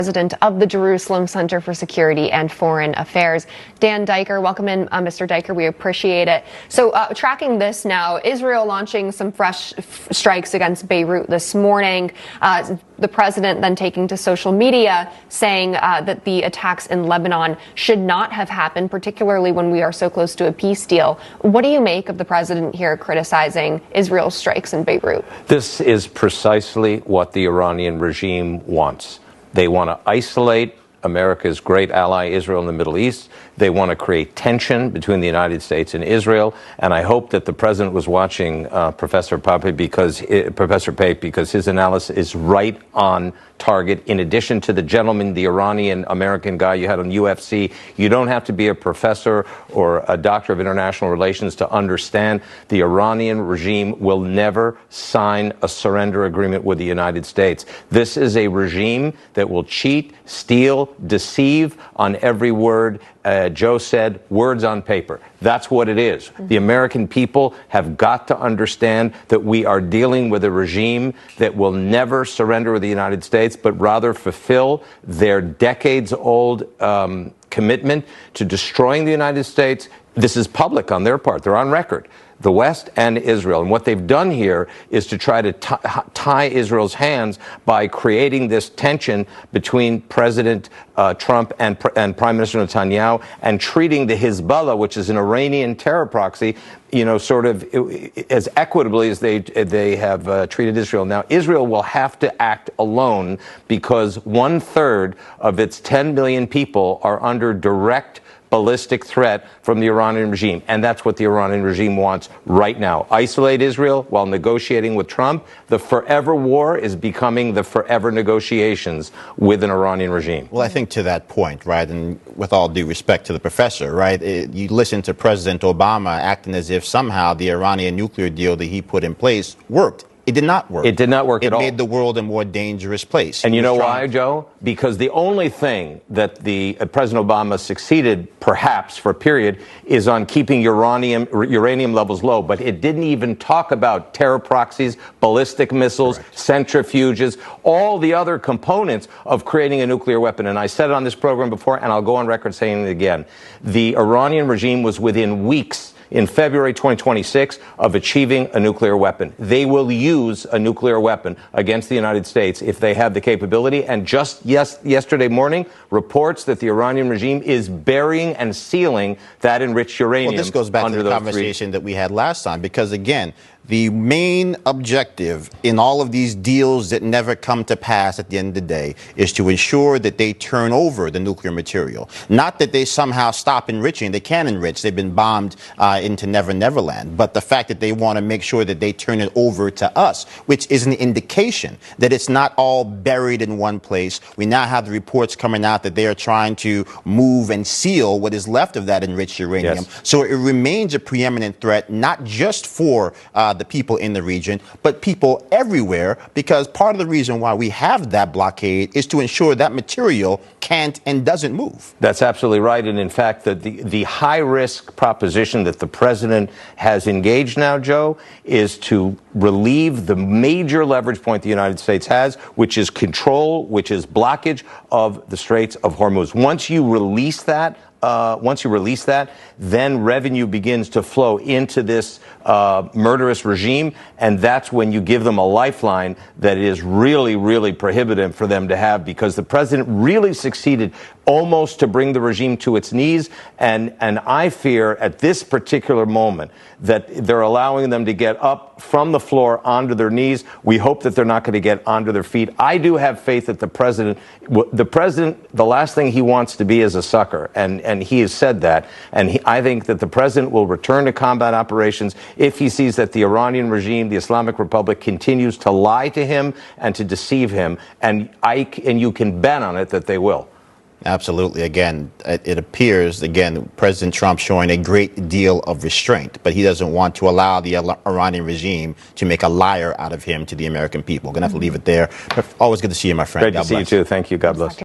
President of the Jerusalem Center for Security and Foreign Affairs. Dan Diker, welcome in, Mr. Diker. We appreciate it. So tracking this now, Israel launching some fresh strikes against Beirut this morning. The president then taking to social media saying that the attacks in Lebanon should not have happened, particularly when we are so close to a peace deal. What do you make of the president here criticizing Israel's strikes in Beirut? This is precisely what the Iranian regime wants. They want to isolate America's great ally, Israel, in the Middle East. They want to create tension between the United States and Israel. And I hope that the president was watching Professor Pape because his analysis is right on target. In addition to the gentleman, the Iranian-American guy you had on UFC, you don't have to be a professor or a doctor of international relations to understand the Iranian regime will never sign a surrender agreement with the United States. This is a regime that will cheat, steal, deceive on every word. Joe said, words on paper. That's what it is. The American people have got to understand that we are dealing with a regime that will never surrender with the United States, but rather fulfill their decades-old commitment to destroying the United States. This is public on their part. They're on record. The West and Israel. And what they've done here is to try to tie Israel's hands by creating this tension between President Trump and Prime Minister Netanyahu, and treating the Hezbollah, which is an Iranian terror proxy, sort of as equitably as they have treated Israel. Now, Israel will have to act alone because 1/3 of its 10 million people are under direct ballistic threat from the Iranian regime. And that's what the Iranian regime wants right now. Isolate Israel while negotiating with Trump. The forever war is becoming the forever negotiations with an Iranian regime. Well, I think to that point, right, and with all due respect to the professor, right, you listen to President Obama acting as if somehow the Iranian nuclear deal that he put in place worked. It did not work. It did not work at all. It made the world a more dangerous place. And you know why, Joe? Because the only thing that the President Obama succeeded, perhaps for a period, is on keeping uranium levels low. But it didn't even talk about terror proxies, ballistic missiles, centrifuges, all the other components of creating a nuclear weapon. And I said it on this program before, and I'll go on record saying it again. The Iranian regime was within weeks, in February 2026, of achieving a nuclear weapon. They will use a nuclear weapon against the United States if they have the capability. And just yesterday morning, reports that the Iranian regime is burying and sealing that enriched uranium. Well, this goes back to the conversation that we had last time, because again, the main objective in all of these deals that never come to pass at the end of the day is to ensure that they turn over the nuclear material. Not that they somehow stop enriching. They can enrich. They've been bombed into Never Never Land. But the fact that they want to make sure that they turn it over to us, which is an indication that it's not all buried in one place. We now have the reports coming out that they are trying to move and seal what is left of that enriched uranium. Yes. So it remains a preeminent threat, not just for the people in the region, but people everywhere, because part of the reason why we have that blockade is to ensure that material can't and doesn't move. That's absolutely right. And in fact, the high-risk proposition that the president has engaged now, Joe, is to relieve the major leverage point the United States has, which is control, which is blockage of the Straits of Hormuz. Once you release that, then revenue begins to flow into this murderous regime, and that's when you give them a lifeline that is really, really prohibitive for them to have, because the president really succeeded almost to bring the regime to its knees, and I fear at this particular moment that they're allowing them to get up from the floor onto their knees. We hope that they're not going to get onto their feet. I do have faith that the president, the last thing he wants to be is a sucker, and he has said that, and I think that the president will return to combat operations if he sees that the Iranian regime, the Islamic Republic, continues to lie to him and to deceive him, and you can bet on it that they will. Absolutely. Again, it appears, again, President Trump showing a great deal of restraint, but he doesn't want to allow the Iranian regime to make a liar out of him to the American people. Going to have to leave it there. Always good to see you, my friend. Great to see you, too. Thank you. God bless.